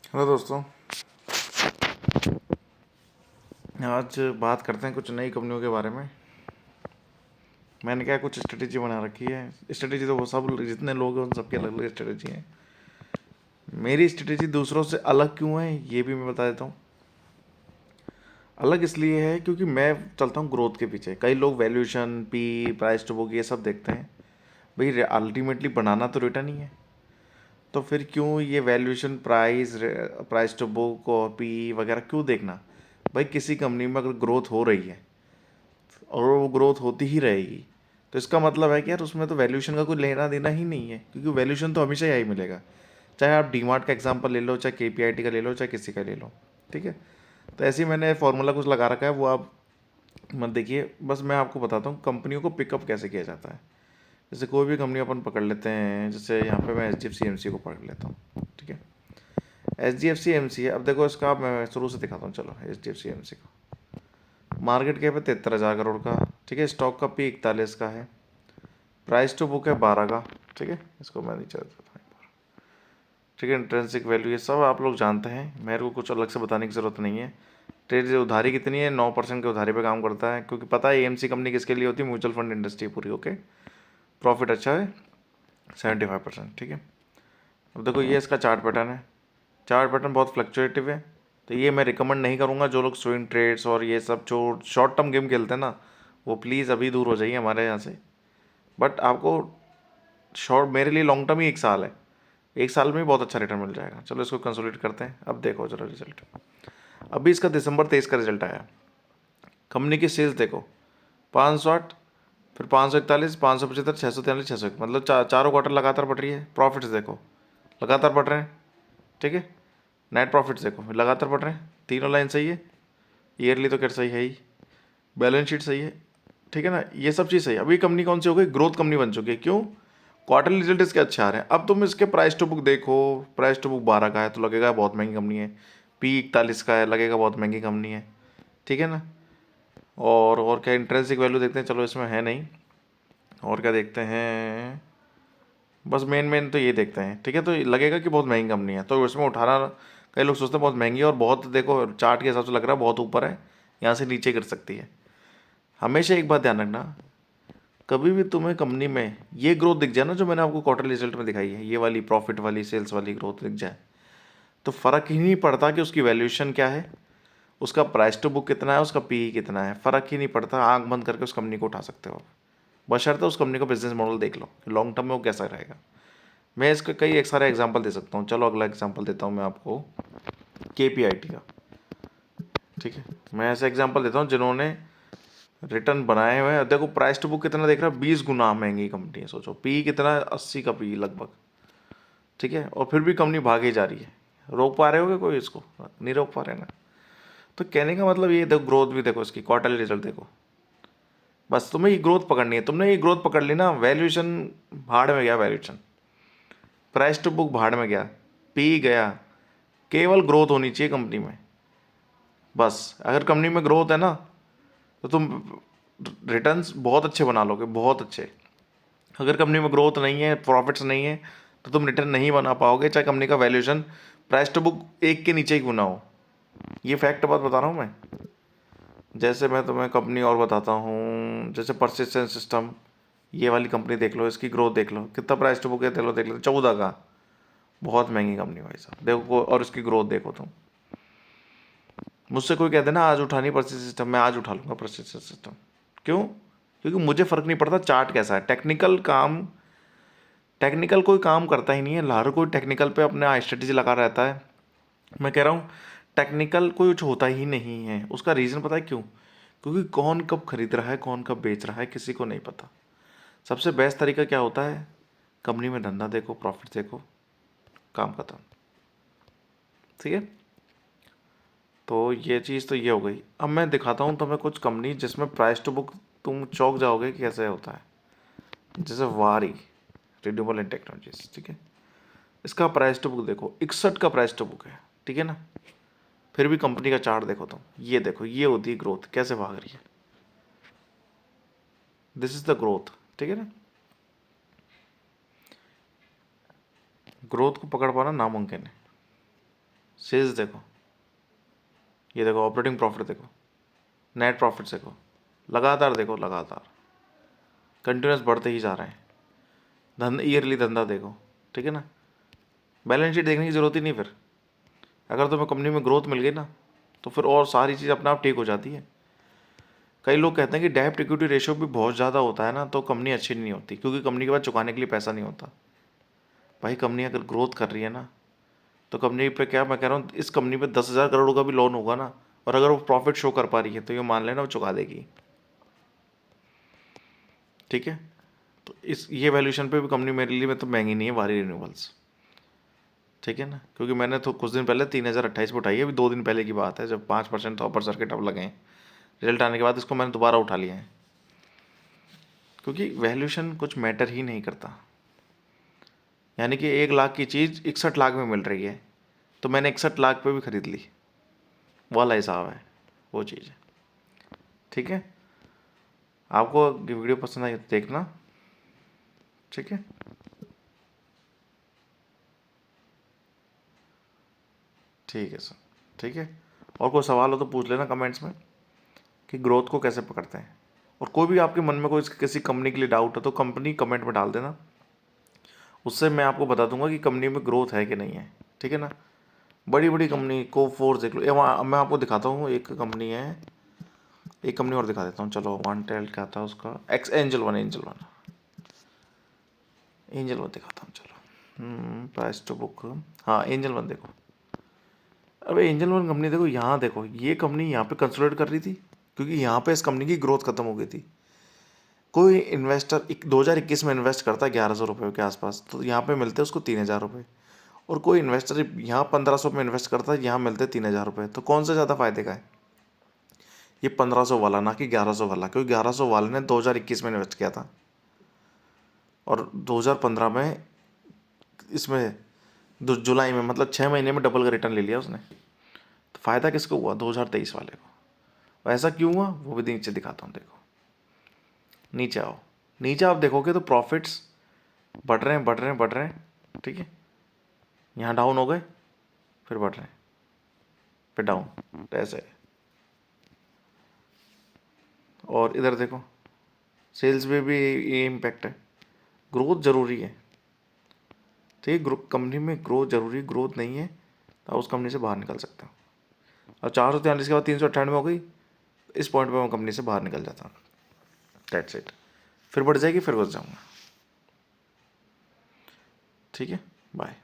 Hello दोस्तों। आज बात करते हैं कुछ नई कंपनियों के बारे में। मैंने क्या कुछ स्ट्रेटेजी बना रखी है। स्ट्रेटेजी तो वो सब जितने लोग हैं उन सबकी अलग अलग स्ट्रेटेजी है। मेरी स्ट्रेटेजी दूसरों से अलग क्यों है ये भी मैं बता देता हूँ। अलग इसलिए है क्योंकि मैं चलता हूँ ग्रोथ के पीछे। कई लोग valuation, P, price to book ये सब देखते हैं। भाई अल्टीमेटली बनाना तो रिटर्न ही है। तो फिर क्यों ये वैल्यूएशन, प्राइस टू बुक और पी वगैरह क्यों देखना। भाई किसी कंपनी में अगर ग्रोथ हो रही है और वो ग्रोथ होती ही रहेगी तो इसका मतलब है कि यार उसमें तो वैल्यूएशन का कोई लेना देना ही नहीं है, क्योंकि वैल्यूएशन तो हमेशा यही मिलेगा। चाहे आप डीमार्ट का एग्जांपल ले लो, चाहे केपीआईटी का ले लो, चाहे किसी का ले लो। ठीक है। तो ऐसे ही मैंने फॉर्मूला कुछ लगा रखा है, वो आप मत देखिए। बस मैं आपको बताता हूँ कंपनियों को पिकअप कैसे किया जाता है। जैसे कोई भी कंपनी अपन पकड़ लेते हैं, जैसे यहाँ पे मैं HDFC AMC को पकड़ लेता हूँ। ठीक है। HDFC AMC है। अब देखो इसका मैं शुरू से दिखाता हूँ। चलो HDFC AMC को मार्केट कैप है 73,000 करोड़ का। ठीक है। स्टॉक का पी 41 का है। प्राइस टू बुक है 12 का। ठीक है। इसको मैं नीचे देता हूँ। ठीक है। इंट्रेंसिक वैल्यू ये सब आप लोग जानते हैं, मेरे को कुछ अलग से बताने की ज़रूरत नहीं है। ट्रेड उधारी कितनी है, 9% के उधारी पे काम करता है, क्योंकि पता है AMC कंपनी किसके लिए होती है, म्यूचुअल फंड इंडस्ट्री पूरी। ओके। प्रॉफिट अच्छा है 75%। ठीक है। अब देखो ये इसका चार्ट पैटर्न है। चार्ट पैटर्न बहुत फ्लक्चुएटिव है, तो ये मैं रिकमेंड नहीं करूँगा। जो लोग स्विंग ट्रेड्स और ये सब जो शॉर्ट टर्म गेम खेलते हैं ना, वो प्लीज़ अभी दूर हो जाइए हमारे यहाँ से। बट आपको शॉर्ट, मेरे लिए लॉन्ग टर्म ही 1 साल है। 1 साल में ही बहुत अच्छा रिटर्न मिल जाएगा। चलो इसको कंसोलिडेट करते हैं। अब देखो जरा रिजल्ट। अभी इसका दिसंबर 23 का रिजल्ट आया। कंपनी की सेल्स देखो, 508, फिर 541, 575, 643, 601, मतलब चारों क्वार्टर लगातार बढ़ रही है। प्रॉफिट्स देखो लगातार बढ़ रहे हैं। ठीक है। नेट प्रॉफिट्स देखो लगातार बढ़ रहे हैं। तीनों लाइन सही है। ईयरली तो खैर सही है ही। बैलेंस शीट सही है। ठीक है ना, ये सब चीज़ सही है। अभी कंपनी कौन सी हो गई, ग्रोथ कंपनी बन चुकी है। क्यों? क्वार्टरली रिजल्ट इसके अच्छे आ रहे हैं। अब तुम इसके प्राइस टू बुक देखो, प्राइस टू बुक 12 का है तो लगेगा बहुत महंगी कंपनी है। पी 41 का है, लगेगा बहुत महंगी कंपनी है। ठीक है ना। और क्या इंट्रेंसिक वैल्यू देखते हैं, चलो इसमें है नहीं। और क्या देखते हैं, बस मेन मेन तो ये देखते हैं। ठीक है। तो लगेगा कि बहुत महंगी कंपनी है तो इसमें उठाना, कई लोग सोचते हैं बहुत महंगी है, और बहुत देखो चार्ट के हिसाब से लग रहा है बहुत ऊपर है, यहाँ से नीचे गिर सकती है। हमेशा एक बात ध्यान रखना, कभी भी तुम्हें कंपनी में ये ग्रोथ दिख जाए ना जो मैंने आपको क्वार्टरली रिजल्ट में दिखाई है, ये वाली प्रॉफिट वाली सेल्स वाली ग्रोथ दिख जाए, तो फ़र्क ही नहीं पड़ता कि उसकी वैल्यूएशन क्या है, उसका प्राइस टू बुक कितना है, उसका पी कितना है, फ़र्क ही नहीं पड़ता। आंख बंद करके उस कंपनी को उठा सकते हो आप, बशर्ते उस कंपनी का बिजनेस मॉडल देख लो कि लॉन्ग टर्म में वो कैसा रहेगा। मैं इसके कई एक सारे एग्जाम्पल दे सकता हूँ। चलो अगला एग्जाम्पल देता हूँ मैं आपको, KPIT का। ठीक है। मैं ऐसे एग्जाम्पल देता हूँ जिन्होंने रिटर्न बनाए हुए हैं। देखो प्राइस टू बुक कितना देख रहा है, 20 गुना महंगी कंपनी है। सोचो पी कितना है, 80 का पी लगभग। ठीक है। और फिर भी कंपनी भागे जा रही है। रोक पा रहे होगे कोई इसको? नहीं रोक पा रहे ना। तो कहने का मतलब ये देखो, ग्रोथ भी देखो, इसकी क्वार्टरली रिजल्ट देखो। बस तुम्हें ये ग्रोथ पकड़नी है। तुमने ये ग्रोथ पकड़ ली ना, वैल्यूएशन भाड़ में गया, वैल्यूएशन, प्राइस टू बुक भाड़ में गया, पी गया। केवल ग्रोथ होनी चाहिए कंपनी में। बस अगर कंपनी में ग्रोथ है ना तो तुम रिटर्न्स बहुत अच्छे बना लोगे, बहुत अच्छे। अगर कंपनी में ग्रोथ नहीं है, प्रॉफिट्स नहीं है, तो तुम रिटर्न नहीं बना पाओगे, चाहे कंपनी का वैल्यूएशन प्राइस टू बुक एक के नीचे ही गुना हो। ये फैक्ट बात बता रहा हूँ मैं। जैसे मैं तुम्हें कंपनी और बताता हूँ, जैसे परसिस्टेंस सिस्टम, ये वाली कंपनी देख लो, इसकी ग्रोथ देख लो, कितना प्राइस टू बुक है, देख लो 14 का। बहुत महंगी कंपनी भाई साहब देखो, और इसकी ग्रोथ देखो तुम। मुझसे कोई कहते ना आज उठानी परसिस्टेंस सिस्टम, मैं आज उठा लूँगा परसिस्टेंस सिस्टम। क्यों? क्योंकि मुझे फ़र्क नहीं पड़ता चार्ट कैसा है, टेक्निकल काम, टेक्निकल कोई काम करता ही नहीं है। हर कोई टेक्निकल पे अपना स्ट्रेटेजी लगा रहता है। मैं कह रहा हूँ टेक्निकल कोई कुछ होता ही नहीं है। उसका रीज़न पता है क्यों? क्योंकि कौन कब खरीद रहा है, कौन कब बेच रहा है, किसी को नहीं पता। सबसे बेस्ट तरीका क्या होता है, कंपनी में धंधा देखो, प्रॉफिट देखो, काम खत्म। ठीक है। तो ये चीज़ तो ये हो गई। अब मैं दिखाता हूँ तुम्हें कुछ कंपनी जिसमें प्राइस टू बुक तुम चौंक जाओगे कि कैसे होता है। जैसे वारी, रिन्यूएबल एंड टेक्नोलॉजीज। ठीक है। इसका प्राइस टू बुक देखो, 61 का प्राइस टू बुक है। ठीक है ना। फिर भी कंपनी का चार्ट देखो तुम, ये देखो, ये होती है ग्रोथ, कैसे भाग रही है। This is the growth. ठीक है ना। ग्रोथ को पकड़ पाना नामुमकिन है। सेल्स देखो, ये देखो ऑपरेटिंग प्रॉफिट देखो, नेट प्रॉफिट देखो, लगातार देखो, लगातार कंटिन्यूस बढ़ते ही जा रहे हैं। ईयरली धंधा देखो, ठीक है ना। बैलेंस शीट देखने की ज़रूरत ही नहीं फिर। अगर तुम्हें कंपनी में ग्रोथ मिल गई ना तो फिर और सारी चीज़ अपने आप ठीक हो जाती है। कई लोग कहते हैं कि डेब्ट इक्विटी रेशियो भी बहुत ज़्यादा होता है ना तो कंपनी अच्छी नहीं होती, क्योंकि कंपनी के पास चुकाने के लिए पैसा नहीं होता। भाई कंपनी अगर ग्रोथ कर रही है ना तो कंपनी पे क्या, मैं कह रहा हूँ इस कंपनी पे 10,000 करोड़ का भी लोन होगा ना, और अगर वो प्रॉफिट शो कर पा रही है तो ये मान लेना वो चुका देगी। ठीक है, तो इस ये वैल्यूएशन पे भी कंपनी मेरे लिए मतलब महंगी नहीं है वारी रिन्यूएबल्स। ठीक है ना, क्योंकि मैंने तो कुछ दिन पहले 3,028 पे उठाई है, अभी 2 दिन पहले की बात है, जब 5% तो अपर सर्किट अब लगे हैं। रिजल्ट आने के बाद इसको मैंने दोबारा उठा लिया है, क्योंकि वैल्यूएशन कुछ मैटर ही नहीं करता। यानी कि 1 लाख की चीज़ 61 लाख में मिल रही है तो मैंने 61 लाख पे भी खरीद ली, वाला हिसाब है, वो चीज़ है। ठीक है, आपको ये वीडियो पसंद आई तो देखना। ठीक है, ठीक है सर, ठीक है। और कोई सवाल हो तो पूछ लेना कमेंट्स में कि ग्रोथ को कैसे पकड़ते हैं, और कोई भी आपके मन में कोई किसी कंपनी के लिए डाउट हो तो कंपनी कमेंट में डाल देना, उससे मैं आपको बता दूंगा कि कंपनी में ग्रोथ है कि नहीं है। ठीक है ना, बड़ी बड़ी कंपनी को फोर्स देख लो, मैं आपको दिखाता हूँ, एक कंपनी है, एक कंपनी और दिखा देता हूँ। चलो वन टेल क्या था उसका, x angel one, angel one दिखाता हूँ। चलो प्राइस टू बुक, हाँ एंजल वन देखो। अबे एंजल वन कंपनी देखो, यहाँ देखो, ये कंपनी यहाँ पे कंसोलिडेट कर रही थी क्योंकि यहाँ पे इस कंपनी की ग्रोथ खत्म हो गई थी। कोई इन्वेस्टर 2021 में इन्वेस्ट करता है 1100 रुपये के आसपास, तो यहाँ पे मिलते हैं उसको 3,000 रुपये। और कोई इन्वेस्टर यहाँ 1500 में इन्वेस्ट करता है, यहाँ मिलते 3,000 रुपये। तो कौन सा ज़्यादा फायदे का है? ये 1500 वाला, ना कि 1100 वाला, क्योंकि 1100 वाले ने 2021 में इन्वेस्ट किया था और 2015 में इसमें जुलाई में, मतलब 6 महीने में डबल का रिटर्न ले लिया उसने। तो फ़ायदा किसको हुआ? 2023 वाले को। ऐसा क्यों हुआ वो भी नीचे दिखाता हूँ। देखो नीचे आओ, नीचे आप देखोगे तो प्रॉफिट्स बढ़ रहे हैं, बढ़ रहे हैं, बढ़ रहे हैं। ठीक है, यहाँ डाउन हो गए, फिर बढ़ रहे हैं, फिर डाउन, तो ऐसे है। और इधर देखो सेल्स में भी ये इम्पैक्ट है। ग्रोथ ज़रूरी है, ठीक है, कंपनी में ग्रोथ ज़रूरी, ग्रोथ नहीं है तो आप उस कंपनी से बाहर निकल सकते हो। और 443 के बाद 398 हो गई, इस पॉइंट पे मैं कंपनी से बाहर निकल जाता हूँ। दैट्स इट, फिर बढ़ जाएगी, फिर घुस जाऊँगा। ठीक है, बाय।